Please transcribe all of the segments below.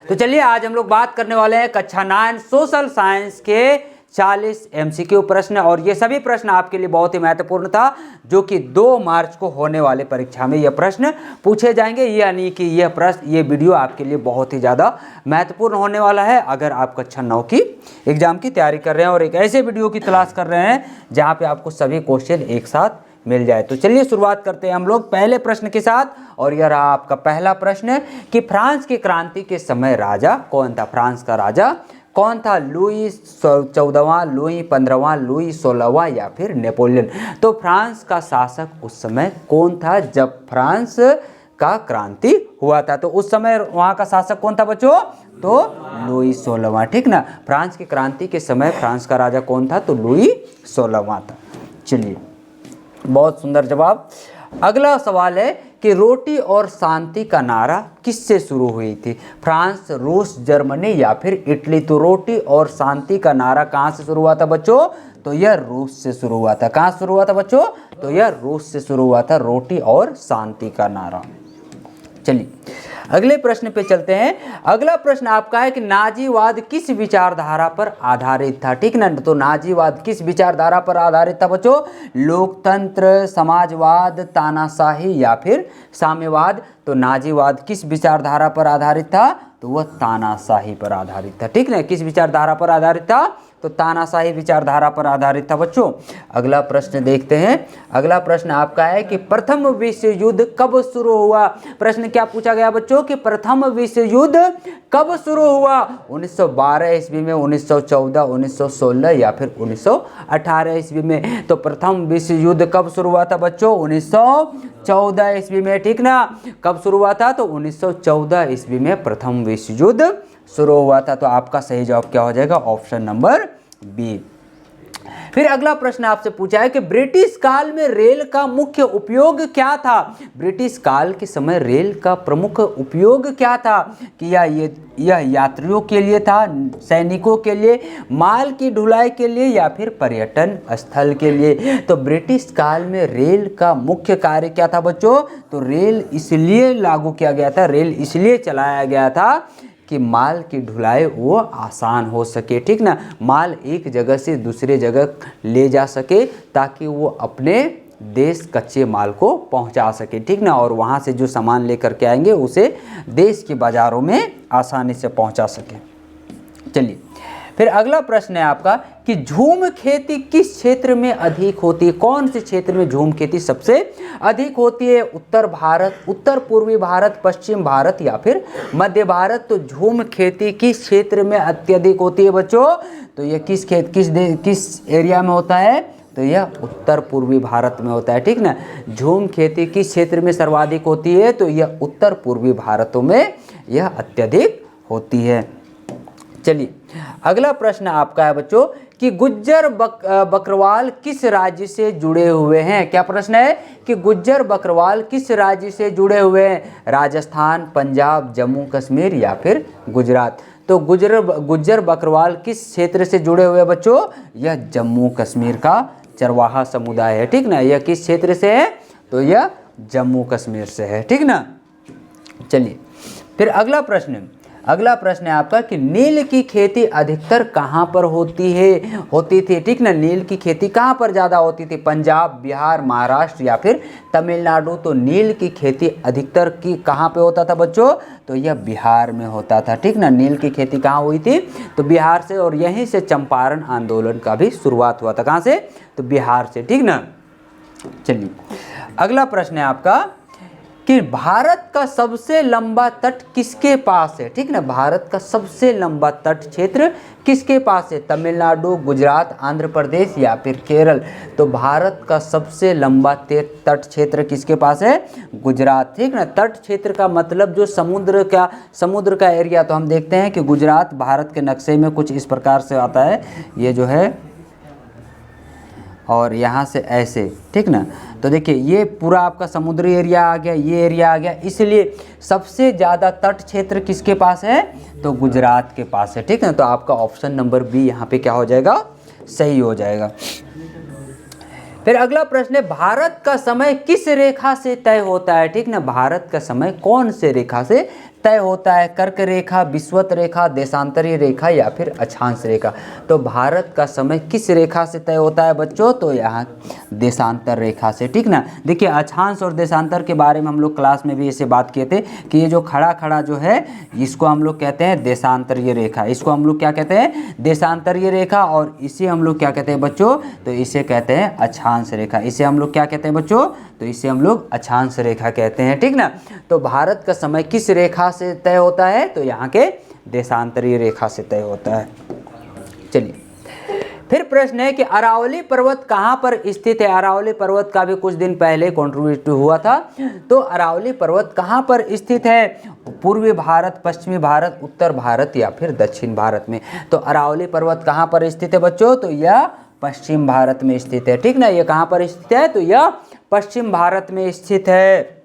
तो चलिए आज हम लोग बात करने वाले हैं कक्षा 9 सोशल साइंस के 40 एमसीक्यू प्रश्न। और ये सभी प्रश्न आपके लिए बहुत ही महत्वपूर्ण था, जो कि 2 मार्च को होने वाले परीक्षा में ये प्रश्न पूछे जाएंगे। यानी कि ये वीडियो आपके लिए बहुत ही ज़्यादा महत्वपूर्ण होने वाला है अगर आप कक्षा 9 की एग्जाम की तैयारी कर रहे हैं और एक ऐसे वीडियो की तलाश कर रहे हैं जहाँ पे आपको सभी क्वेश्चन एक साथ मिल जाए। तो चलिए शुरुआत करते हैं हम लोग पहले प्रश्न के साथ। और यह रहा आपका पहला प्रश्न कि फ्रांस की क्रांति के समय राजा कौन था? फ्रांस का राजा कौन था? लुई 14वां, लुई 15वां, लुई 16वां या फिर नेपोलियन? तो फ्रांस का शासक उस समय कौन था जब फ्रांस का क्रांति हुआ था? तो उस समय वहाँ का शासक कौन था बच्चों? तो लुई 16वां। ठीक ना, फ्रांस की क्रांति के समय फ्रांस का राजा कौन था? तो लुई 16वां था। चलिए, बहुत सुंदर जवाब। अगला सवाल है कि रोटी और शांति का नारा किससे शुरू हुई थी? फ्रांस, रूस, जर्मनी या फिर इटली? तो रोटी और शांति का नारा कहाँ से शुरू हुआ था बच्चों? तो यह रूस से शुरू हुआ था। कहाँ शुरू हुआ था बच्चों? तो यह रूस से शुरू हुआ था, रोटी और शांति का नारा। चलिए अगले प्रश्न पे चलते हैं। अगला प्रश्न आपका है कि नाजीवाद किस विचारधारा पर आधारित था? ठीक ना, तो नाजीवाद किस विचारधारा पर आधारित था बच्चों? लोकतंत्र, समाजवाद, तानाशाही या फिर साम्यवाद? तो नाजीवाद किस विचारधारा पर आधारित था? तो वह तानाशाही पर आधारित था। ठीक ना, किस विचारधारा पर आधारित था? तो तानाशाही विचारधारा पर आधारित था बच्चों। अगला प्रश्न देखते हैं। अगला प्रश्न आपका है कि प्रथम विश्व युद्ध कब शुरू हुआ? प्रश्न क्या पूछा गया बच्चों कि प्रथम विश्व युद्ध कब शुरू हुआ? 1912 ईस्वी में, 1914, 1916 या फिर 1918 ईस्वी में? तो प्रथम विश्व युद्ध कब शुरू हुआ था बच्चों? 1914 ईस्वी में। ठीक ना, कब शुरू हुआ था? तो 1914 ईस्वी में प्रथम विश्व युद्ध शुरू हुआ था। तो आपका सही जवाब क्या हो जाएगा? Option number B. फिर अगला प्रश्न आपसे पूछा है कि ब्रिटिश काल में रेल का मुख्य उपयोग क्या था? ब्रिटिश काल के समय रेल का प्रमुख उपयोग क्या था? कि यह यात्रियों के लिए था, सैनिकों के लिए, माल की ढुलाई के लिए या फिर पर्यटन स्थल के लिए? तो ब्रिटिश काल में रेल का मुख्य कार्य क्या था बच्चों? तो रेल इसलिए लागू किया गया था, रेल इसलिए चलाया गया था कि माल की ढुलाई वो आसान हो सके। ठीक ना, माल एक जगह से दूसरे जगह ले जा सके ताकि वो अपने देश कच्चे माल को पहुंचा सके। ठीक ना, और वहाँ से जो सामान लेकर के आएंगे उसे देश के बाज़ारों में आसानी से पहुंचा सके। चलिए, फिर अगला प्रश्न है आपका कि झूम खेती किस क्षेत्र में अधिक होती है? कौन से क्षेत्र में झूम खेती सबसे अधिक होती है? उत्तर भारत, उत्तर पूर्वी भारत, पश्चिम भारत या फिर मध्य भारत? तो झूम खेती किस क्षेत्र में अत्यधिक होती है बच्चों? तो यह किस एरिया में होता है? तो यह उत्तर पूर्वी भारत में होता है। ठीक ना, झूम खेती किस क्षेत्र में सर्वाधिक होती है? तो यह उत्तर पूर्वी भारतों में यह अत्यधिक होती है। चलिए अगला प्रश्न आपका है बच्चों कि गुज्जर बकरवाल किस राज्य से जुड़े हुए हैं? क्या प्रश्न है कि गुज्जर बकरवाल किस राज्य से जुड़े हुए हैं? राजस्थान, पंजाब, जम्मू कश्मीर या फिर गुजरात? तो गुज्जर बकरवाल किस क्षेत्र से जुड़े हुए हैं बच्चों? यह जम्मू कश्मीर का चरवाहा समुदाय है। ठीक ना, यह किस क्षेत्र से है? तो यह जम्मू कश्मीर से है। ठीक ना, चलिए फिर अगला प्रश्न है आपका कि नील की खेती अधिकतर कहाँ पर होती थी? ठीक ना, नील की खेती कहाँ पर ज़्यादा होती थी? पंजाब, बिहार, महाराष्ट्र या फिर तमिलनाडु? तो नील की खेती अधिकतर कहाँ पे होता था बच्चों? तो यह बिहार में होता था। ठीक ना, नील की खेती कहाँ हुई थी? तो बिहार से, और यहीं से चंपारण आंदोलन का भी शुरुआत हुआ था। कहाँ से? तो बिहार से। ठीक ना, चलिए अगला प्रश्न है आपका कि भारत का सबसे लंबा तट किसके पास है? ठीक ना, भारत का सबसे लंबा तट क्षेत्र किसके पास है? तमिलनाडु, गुजरात, आंध्र प्रदेश या फिर केरल? तो भारत का सबसे लंबा तट क्षेत्र किसके पास है? गुजरात। ठीक ना, तट क्षेत्र का मतलब जो समुद्र का एरिया। तो हम देखते हैं कि गुजरात भारत के नक्शे में कुछ इस प्रकार से आता है, ये जो है, और यहाँ से ऐसे। ठीक ना, तो देखिए ये पूरा आपका समुद्री एरिया आ गया, ये एरिया आ गया, इसलिए सबसे ज़्यादा तट क्षेत्र किसके पास है? तो गुजरात के पास है। ठीक है, तो आपका ऑप्शन नंबर बी यहाँ पे क्या हो जाएगा? सही हो जाएगा। फिर अगला प्रश्न है भारत का समय किस रेखा से तय होता है? ठीक ना, भारत का समय कौन से रेखा से तय होता है? कर्क रेखा, विषुवत रेखा, देशांतरीय रेखा या फिर अक्षांश रेखा। तो भारत का समय किस रेखा से तय होता है बच्चों? तो यहाँ देशांतर रेखा से, ठीक ना। देखिए अक्षांश और देशांतर के बारे में हम लोग क्लास में भी इसे बात किए थे कि ये जो खड़ा खड़ा जो है इसको हम लोग कहते हैं देशांतरीय रेखा। इसको हम लोग क्या कहते हैं? देशांतरीय रेखा। और इसे हम लोग क्या कहते हैं बच्चों? तो इसे कहते हैं अक्षांश रेखा। इसे हम लोग क्या कहते हैं बच्चों? तो इसे हम लोग अक्षांश रेखा कहते हैं, ठीक ना। तो भारत का समय किस रेखा से तय होता है? तो यहाँ के देशांतरीय रेखा से तय होता है। चलिए फिर प्रश्न है कि अरावली पर्वत कहाँ पर स्थित है? अरावली पर्वत का भी कुछ दिन पहले कंट्रीब्यूट हुआ था। तो अरावली पर्वत कहाँ पर स्थित है? पूर्वी भारत, पश्चिमी भारत, उत्तर भारत या फिर दक्षिण भारत में? तो अरावली पर्वत कहाँ पर स्थित है बच्चों? तो यह पश्चिम भारत में स्थित है, ठीक ना। ये कहाँ पर स्थित है? तो यह पश्चिम भारत में स्थित है।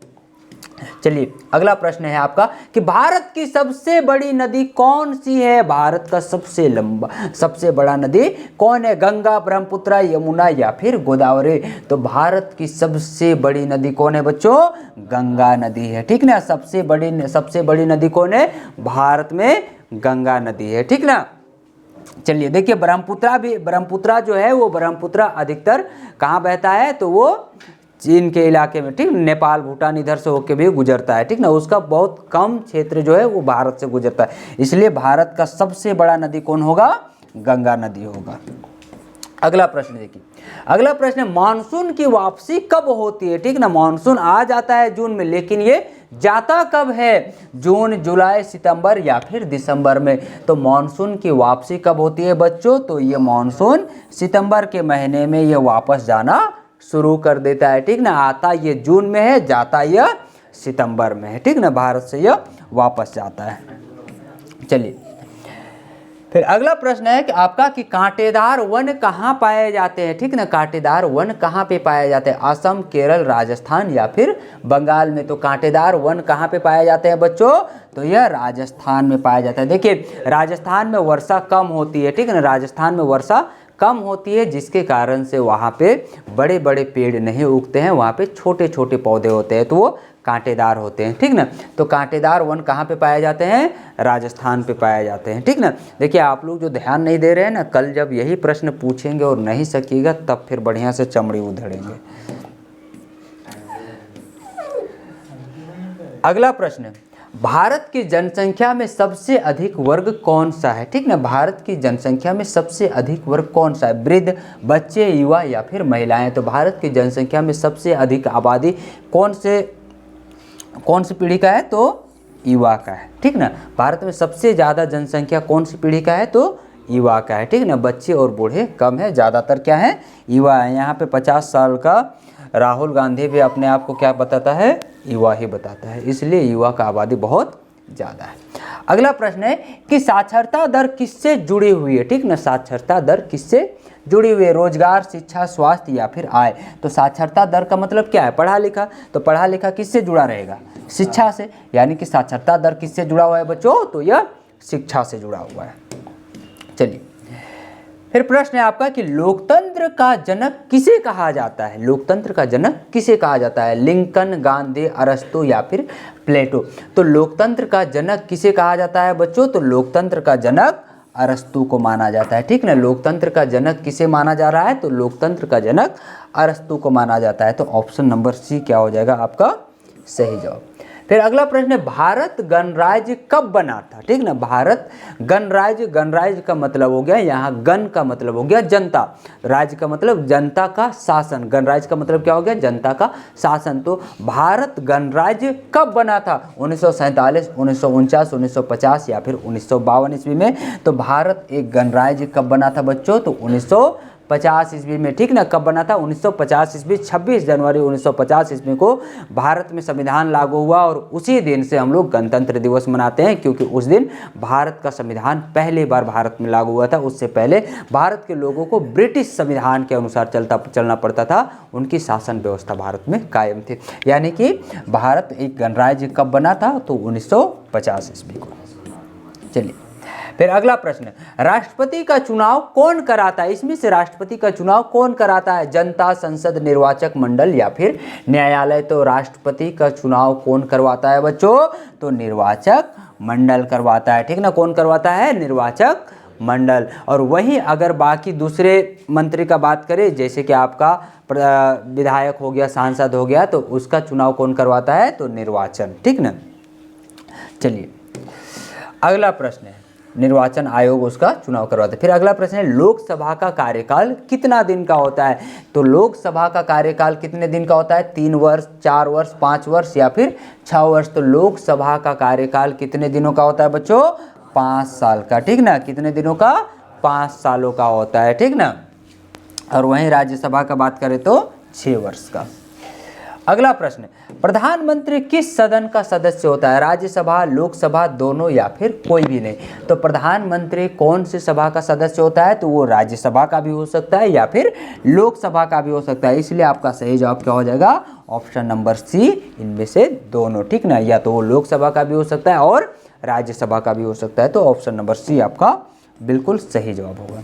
चलिए अगला प्रश्न है आपका कि भारत की सबसे बड़ी नदी कौन सी है? भारत का सबसे बड़ा नदी कौन है? गंगा, ब्रह्मपुत्र, यमुना या फिर गोदावरी? तो भारत की सबसे बड़ी नदी कौन है बच्चों? गंगा नदी है, ठीक ना। सबसे बड़ी नदी कौन है? भारत में गंगा नदी है, ठीक ना। चलिए देखिए ब्रह्मपुत्र जो है वो ब्रह्मपुत्र अधिकतर कहाँ बहता है? तो वो चीन के इलाके में, ठीक, नेपाल, भूटान इधर से होके भी गुजरता है, ठीक ना। उसका बहुत कम क्षेत्र जो है वो भारत से गुजरता है। इसलिए भारत का सबसे बड़ा नदी कौन होगा? गंगा नदी होगा। अगला प्रश्न देखिए, अगला प्रश्न है मानसून की वापसी कब होती है? ठीक ना। मानसून आ जाता है जून में, लेकिन ये जाता कब है? जून, जुलाई, सितंबर या फिर दिसंबर में? तो मानसून की वापसी कब होती है बच्चों? तो ये मानसून सितंबर के महीने में ये वापस जाना शुरू कर देता है, ठीक ना। आता ये जून में है, जाता यह सितंबर में है, ठीक ना। भारत से यह वापस जाता है। चलिए फिर अगला प्रश्न है कि आपका कि कांटेदार वन कहाँ पाए जाते हैं? ठीक ना। कांटेदार वन कहाँ पे पाए जाते हैं? असम, केरल, राजस्थान या फिर बंगाल में? तो कांटेदार वन कहाँ पे पाए जाते हैं बच्चों? तो यह राजस्थान में पाया जाता है। देखिए राजस्थान में वर्षा कम होती है, ठीक है ना। राजस्थान में वर्षा कम होती है जिसके कारण से वहाँ पे बड़े बड़े पेड़ नहीं उगते हैं, वहाँ पे छोटे छोटे पौधे होते हैं, तो वो कांटेदार होते हैं, ठीक ना। तो कांटेदार वन कहाँ पे पाए जाते हैं? राजस्थान पे पाए जाते हैं, ठीक ना। देखिए आप लोग जो ध्यान नहीं दे रहे हैं ना, कल जब यही प्रश्न पूछेंगे और नहीं सकिएगा तब फिर बढ़िया से चमड़ी उधेड़ेंगे। अगला प्रश्न, भारत की जनसंख्या में सबसे अधिक वर्ग कौन सा है? ठीक ना। भारत की जनसंख्या में सबसे अधिक वर्ग कौन सा है? वृद्ध, बच्चे, युवा या फिर महिलाएं? तो भारत की जनसंख्या में सबसे अधिक आबादी कौन सी पीढ़ी का है? तो युवा का है, ठीक ना। भारत में सबसे ज़्यादा जनसंख्या कौन सी पीढ़ी का है? तो युवा का है, ठीक ना। बच्चे और बूढ़े कम है, ज़्यादातर क्या है? युवा है। यहाँ पे 50 साल का राहुल गांधी भी अपने आप को क्या बताता है? युवा ही बताता है, इसलिए युवा का आबादी बहुत ज़्यादा है। अगला प्रश्न है कि साक्षरता दर किससे जुड़ी हुई है? ठीक ना। साक्षरता दर किससे जुड़ी हुई है? रोजगार, शिक्षा, स्वास्थ्य या फिर आय? तो साक्षरता दर का मतलब क्या है? पढ़ा लिखा। तो पढ़ा लिखा किससे जुड़ा रहेगा? शिक्षा से। यानी कि साक्षरता दर किससे जुड़ा हुआ है बच्चों? तो यह शिक्षा से जुड़ा हुआ है। चलिए फिर प्रश्न है आपका कि लोकतंत्र का जनक किसे कहा जाता है? लोकतंत्र का जनक किसे कहा जाता है? लिंकन, गांधी, अरस्तु या फिर प्लेटो? तो लोकतंत्र का जनक किसे कहा जाता है बच्चों? तो लोकतंत्र का जनक अरस्तु को माना जाता है, ठीक ना। लोकतंत्र का जनक किसे माना जा रहा है? तो लोकतंत्र का जनक अरस्तु को माना जाता है। तो ऑप्शन नंबर सी क्या हो जाएगा आपका सही जवाब। फिर अगला प्रश्न है भारत गणराज्य कब बना था? ठीक ना। भारत गणराज्य का मतलब हो गया, यहाँ गण का मतलब हो गया जनता, राज्य का मतलब जनता का शासन, गणराज्य का मतलब क्या हो गया? जनता का शासन। तो भारत गणराज्य कब बना था? 1947, 1949, 1950 या फिर 1952 ईस्वी में? तो भारत एक गणराज्य कब बना था बच्चों? तो 1950 ईस्वी में, ठीक ना। कब बना था? 1950 ईस्वी, 26 जनवरी 1950 ईस्वी को भारत में संविधान लागू हुआ और उसी दिन से हम लोग गणतंत्र दिवस मनाते हैं, क्योंकि उस दिन भारत का संविधान पहली बार भारत में लागू हुआ था। उससे पहले भारत के लोगों को ब्रिटिश संविधान के अनुसार चलना पड़ता था, उनकी शासन व्यवस्था भारत में कायम थी। यानी कि भारत एक गणराज्य कब बना था? तो 1950 ईस्वी को। चलिए फिर अगला प्रश्न, राष्ट्रपति का चुनाव कौन कराता है? इसमें से राष्ट्रपति का चुनाव कौन कराता है? जनता, संसद, निर्वाचक मंडल या फिर न्यायालय? तो राष्ट्रपति का चुनाव कौन करवाता है बच्चों? तो निर्वाचक मंडल करवाता है, ठीक ना। कौन करवाता है? निर्वाचक मंडल। और वहीं अगर बाकी दूसरे मंत्री का बात करें, जैसे कि आपका विधायक हो गया, सांसद हो गया, तो उसका चुनाव कौन करवाता है? तो निर्वाचन, ठीक ना। चलिए अगला प्रश्न है, निर्वाचन आयोग उसका चुनाव करवाता है। फिर अगला प्रश्न है, लोकसभा का कार्यकाल कितना दिन का होता है? तो लोकसभा का कार्यकाल कितने दिन का होता है? 3 वर्ष, 4 वर्ष, 5 वर्ष या फिर 6 वर्ष? तो लोकसभा का कार्यकाल कितने दिनों का होता है बच्चों? 5 साल का, ठीक ना। कितने दिनों का? 5 सालों का होता है, ठीक ना। और वहीं राज्यसभा का बात करें तो 6 वर्ष का। अगला प्रश्न, प्रधानमंत्री किस सदन का सदस्य होता है? राज्यसभा, लोकसभा, दोनों या फिर कोई भी नहीं? तो प्रधानमंत्री कौन सी सभा का सदस्य होता है? तो वो राज्यसभा का भी हो सकता है या फिर लोकसभा का भी हो सकता है। इसलिए आपका सही जवाब क्या हो जाएगा? ऑप्शन नंबर सी, इनमें से दोनों, ठीक ना। या तो वो लोकसभा का भी हो सकता है और राज्यसभा का भी हो सकता है। तो ऑप्शन नंबर सी आपका बिल्कुल सही जवाब होगा।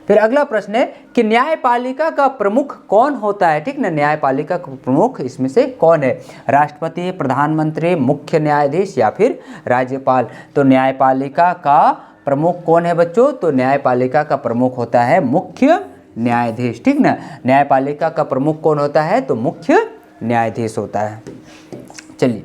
फिर अगला प्रश्न है कि न्यायपालिका का प्रमुख कौन होता है? ठीक ना, न्यायपालिका का प्रमुख इसमें से कौन है? राष्ट्रपति, प्रधानमंत्री, मुख्य न्यायाधीश या फिर राज्यपाल? तो न्यायपालिका का प्रमुख कौन है बच्चों? तो न्यायपालिका का प्रमुख होता है मुख्य न्यायाधीश, ठीक ना। न्यायपालिका का प्रमुख कौन होता है? तो मुख्य न्यायाधीश होता है। चलिए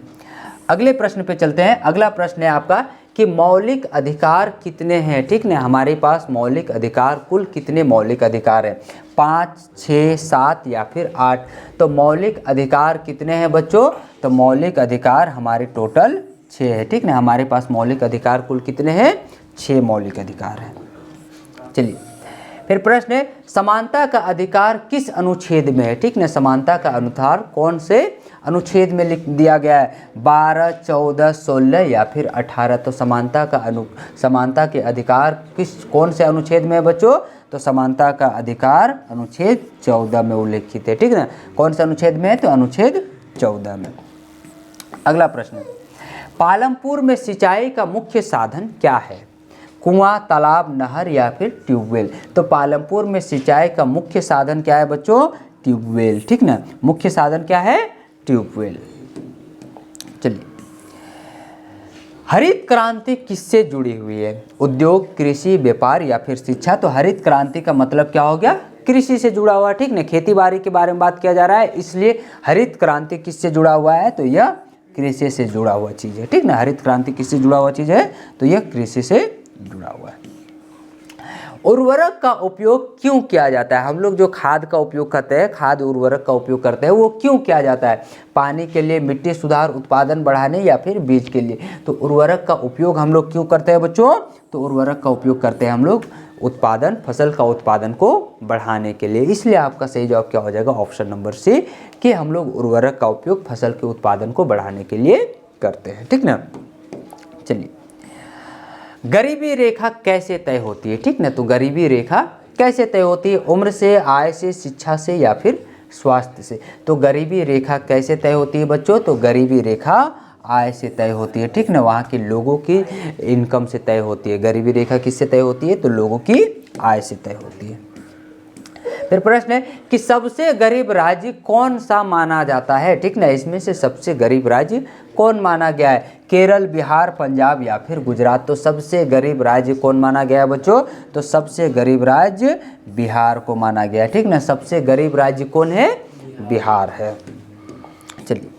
अगले प्रश्न पे चलते हैं। अगला प्रश्न है आपका कि मौलिक अधिकार कितने हैं? ठीक ना, हमारे पास मौलिक अधिकार कुल कितने मौलिक अधिकार हैं? 5, 6, 7 या फिर 8? तो मौलिक अधिकार कितने हैं बच्चों? तो मौलिक अधिकार हमारे टोटल 6 है, ठीक ना। हमारे पास मौलिक अधिकार कुल कितने हैं? 6 मौलिक अधिकार हैं। चलिए फिर प्रश्न है, समानता का अधिकार किस अनुच्छेद में है? ठीक ना, समानता का अनुसार कौन से अनुच्छेद में लिख दिया गया है? 12, 14, 16 या फिर 18? तो समानता के अधिकार कौन से अनुच्छेद में है बच्चों? तो समानता का अधिकार अनुच्छेद 14 में उल्लेखित है, ठीक ना। कौन से अनुच्छेद में है? तो अनुच्छेद 14 में। अगला प्रश्न, पालमपुर में सिंचाई का मुख्य साधन क्या है? कुआं, तालाब, नहर या फिर ट्यूबवेल? तो पालमपुर में सिंचाई का मुख्य साधन क्या है बच्चों? ट्यूबवेल, ठीक ना। मुख्य साधन क्या है? ट्यूबवेल। चलिए हरित क्रांति किससे जुड़ी हुई है? उद्योग, कृषि, व्यापार या फिर शिक्षा? तो हरित क्रांति का मतलब क्या हो गया? कृषि से जुड़ा हुआ, ठीक ना। खेती बाड़ी के बारे में बात किया जा रहा है, इसलिए हरित क्रांति किससे जुड़ा हुआ है? तो यह कृषि से जुड़ा हुआ चीज़ है, ठीक ना। हरित क्रांति किससे जुड़ा हुआ चीज़ है? तो यह कृषि से जुड़ा हुआ है। उर्वरक का उपयोग क्यों किया जाता है? हम लोग जो खाद का उपयोग करते हैं, खाद उर्वरक का उपयोग करते हैं, वो क्यों किया जाता है? पानी के लिए, मिट्टी सुधार, उत्पादन बढ़ाने या फिर बीज के लिए? तो उर्वरक का उपयोग हम लोग क्यों करते हैं बच्चों? तो उर्वरक का उपयोग करते हैं हम लोग उत्पादन, फसल का उत्पादन को बढ़ाने के लिए। इसलिए आपका सही जवाब क्या हो जाएगा? ऑप्शन नंबर सी, कि हम लोग उर्वरक का उपयोग फसल के उत्पादन को बढ़ाने के लिए करते हैं, ठीक ना। चलिए गरीबी रेखा कैसे तय होती है? ठीक ना, तो गरीबी रेखा कैसे तय होती है? उम्र से, आय से, शिक्षा से या फिर स्वास्थ्य से? तो गरीबी रेखा कैसे तय होती है बच्चों? तो गरीबी रेखा आय से तय होती है, ठीक ना। वहाँ के लोगों की इनकम से तय होती है। गरीबी रेखा किससे तय होती है? तो लोगों की आय से तय होती है। फिर प्रश्न है कि सबसे गरीब राज्य कौन सा माना जाता है? ठीक ना, इसमें से सबसे गरीब राज्य कौन माना गया है? केरल, बिहार, पंजाब या फिर गुजरात? तो सबसे गरीब राज्य कौन माना गया है बच्चों? तो सबसे गरीब राज्य बिहार को माना गया है, ठीक ना। सबसे गरीब राज्य कौन है? बिहार है। चलिए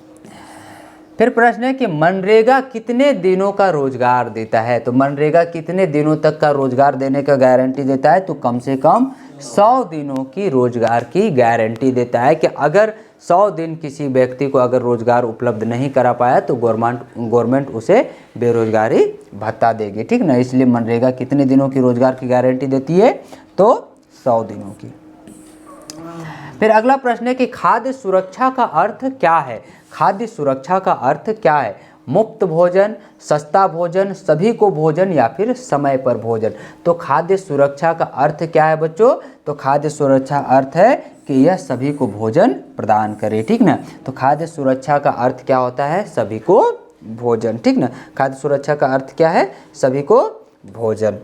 फिर प्रश्न है कि मनरेगा कितने दिनों का रोजगार देता है? तो मनरेगा कितने दिनों तक का रोजगार देने का गारंटी देता है? तो कम से कम 100 दिनों की रोजगार की गारंटी देता है, कि अगर 100 दिन किसी व्यक्ति को अगर रोजगार उपलब्ध नहीं करा पाया तो गवर्नमेंट उसे बेरोजगारी भत्ता देगी, ठीक ना। इसलिए मनरेगा कितने दिनों की रोजगार की गारंटी देती है? तो 100 दिनों की। फिर अगला प्रश्न है कि खाद्य सुरक्षा का अर्थ क्या है? खाद्य सुरक्षा का अर्थ क्या है? मुफ्त भोजन, सस्ता भोजन, सभी को भोजन या फिर समय पर भोजन? तो खाद्य सुरक्षा का अर्थ क्या है बच्चों? तो खाद्य सुरक्षा अर्थ है कि यह सभी को भोजन प्रदान करे, ठीक ना। तो खाद्य सुरक्षा का अर्थ क्या होता है? सभी को भोजन, ठीक ना। खाद्य सुरक्षा का अर्थ क्या है? सभी को भोजन।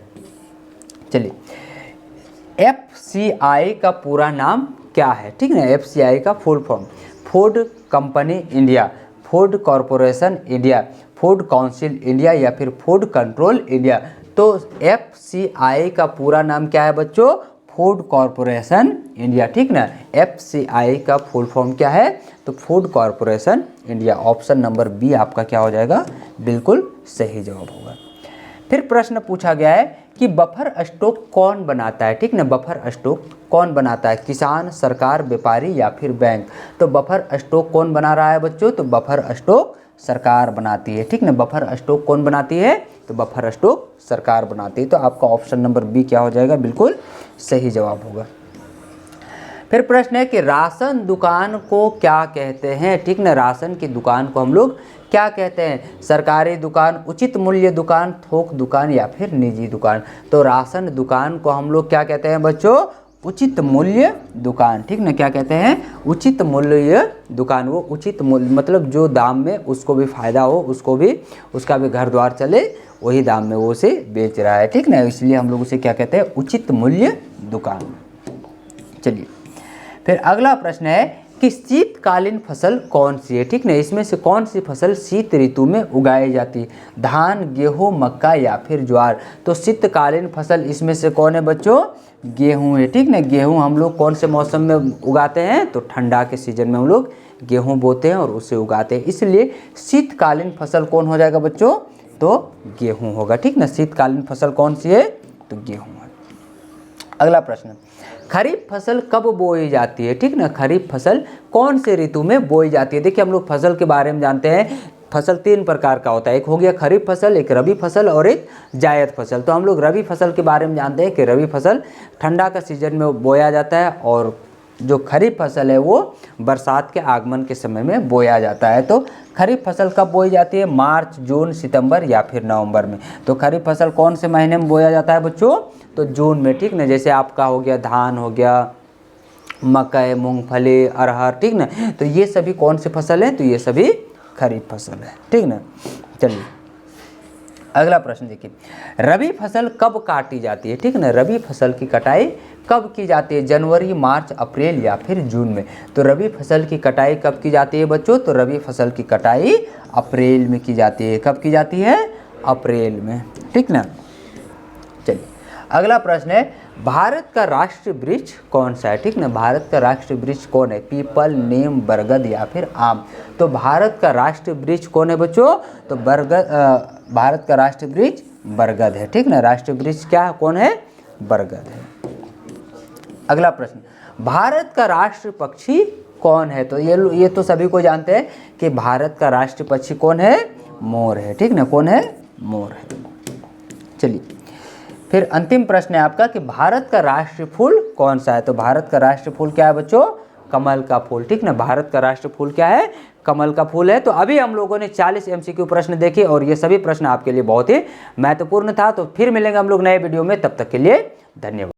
चलिए, FCI का पूरा नाम क्या है? ठीक है, FCI का full form food company India, food corporation India, food council India या फिर फूड कंट्रोल इंडिया। तो FCI का पूरा नाम क्या है बच्चों? Food corporation India. ठीक ना, FCI का फुल फॉर्म क्या है? तो food corporation India. Option number B आपका क्या हो जाएगा? बिल्कुल सही जवाब होगा। फिर प्रश्न पूछा गया है कि बफर स्टॉक कौन बनाता है? ठीक ना, बफर स्टॉक कौन बनाता है? किसान, सरकार, व्यापारी या फिर बैंक? तो बफर स्टॉक कौन बना रहा है बच्चों? तो बफर स्टॉक सरकार बनाती है। ठीक ना, बफर स्टॉक कौन बनाती है? तो बफर स्टॉक सरकार बनाती है। तो आपका ऑप्शन नंबर बी क्या हो जाएगा? बिल्कुल सही जवाब होगा। फिर प्रश्न है कि राशन दुकान को क्या कहते हैं? ठीक ना, राशन की दुकान को हम लोग क्या कहते हैं? सरकारी दुकान, उचित मूल्य दुकान, थोक दुकान या फिर निजी दुकान? तो राशन दुकान को हम लोग क्या कहते हैं बच्चों? उचित मूल्य दुकान। ठीक ना, क्या कहते हैं? उचित मूल्य दुकान। वो उचित मूल्य मतलब जो दाम में उसको भी फायदा हो, उसको भी उसका भी घर द्वार चले, वही दाम में वो उसे बेच रहा है। ठीक ना, इसलिए हम लोग उसे क्या कहते हैं? उचित मूल्य दुकान। चलिए, फिर अगला प्रश्न है कि शीतकालीन फसल कौन सी है? ठीक ना, इसमें से कौन सी फसल शीत ऋतु में उगाई जाती है? धान, गेहूं, मक्का या फिर ज्वार? तो शीतकालीन फसल इसमें से कौन है बच्चों? गेहूं है। ठीक ना, गेहूं हम लोग कौन से मौसम में उगाते हैं? तो ठंडा के सीजन में हम लोग गेहूं बोते हैं और उसे उगाते हैं, इसलिए शीतकालीन फसल कौन हो जाएगा बच्चों? तो गेहूं होगा। ठीक ना, शीतकालीन फसल कौन सी है? तो गेहूं है। अगला प्रश्न, खरीफ फसल कब बोई जाती है? ठीक ना, खरीफ फसल कौन से ऋतु में बोई जाती है? देखिए, हम लोग फसल के बारे में जानते हैं, फसल 3 प्रकार का होता है। एक हो गया खरीफ फसल, एक रबी फसल और एक जायद फसल। तो हम लोग रबी फसल के बारे में जानते हैं कि रबी फसल ठंडा का सीजन में बोया जाता है और जो खरीफ फसल है वो बरसात के आगमन के समय में बोया जाता है। तो खरीफ फसल कब बोई जाती है? मार्च, जून, सितंबर या फिर नवंबर में। तो खरीफ फसल कौन से महीने में बोया जाता है बच्चों? तो जून में। ठीक ना, जैसे आपका हो गया धान, हो गया मकई, मूंगफली, अरहर। ठीक ना, तो ये सभी कौन सी फसल है? तो ये सभी खरीफ फसल है। ठीक ना, चलिए अगला प्रश्न देखिए, रबी फसल कब काटी जाती है? ठीक ना, रबी फसल की कटाई कब की जाती है? जनवरी, मार्च, अप्रैल या फिर जून में? तो रबी फसल की कटाई कब की जाती है बच्चों? तो रबी फसल की कटाई अप्रैल में की जाती है। कब की जाती है? अप्रैल में। ठीक ना, चलिए अगला प्रश्न है, भारत का राष्ट्रीय वृक्ष कौन सा है? ठीक ना, भारत का राष्ट्रीय वृक्ष कौन है? पीपल, नीम, बरगद या फिर आम? तो भारत का राष्ट्रीय वृक्ष कौन है बच्चों? तो बरगद। भारत का राष्ट्रीय वृक्ष बरगद है। ठीक ना, राष्ट्रीय वृक्ष क्या कौन है? बरगद है। अगला प्रश्न, भारत का राष्ट्रीय पक्षी कौन है? तो ये तो सभी को जानते हैं कि भारत का राष्ट्रीय पक्षी कौन है? मोर है। ठीक ना, कौन है? मोर है। चलिए, फिर अंतिम प्रश्न है आपका कि भारत का राष्ट्रीय फूल कौन सा है? तो भारत का राष्ट्रीय फूल क्या है बच्चों? कमल का फूल। ठीक ना, भारत का राष्ट्रीय फूल क्या है? कमल का फूल है। तो अभी हम लोगों ने 40 MCQ प्रश्न देखे और ये सभी प्रश्न आपके लिए बहुत ही महत्वपूर्ण था। तो फिर मिलेंगे हम लोग नए वीडियो में, तब तक के लिए धन्यवाद।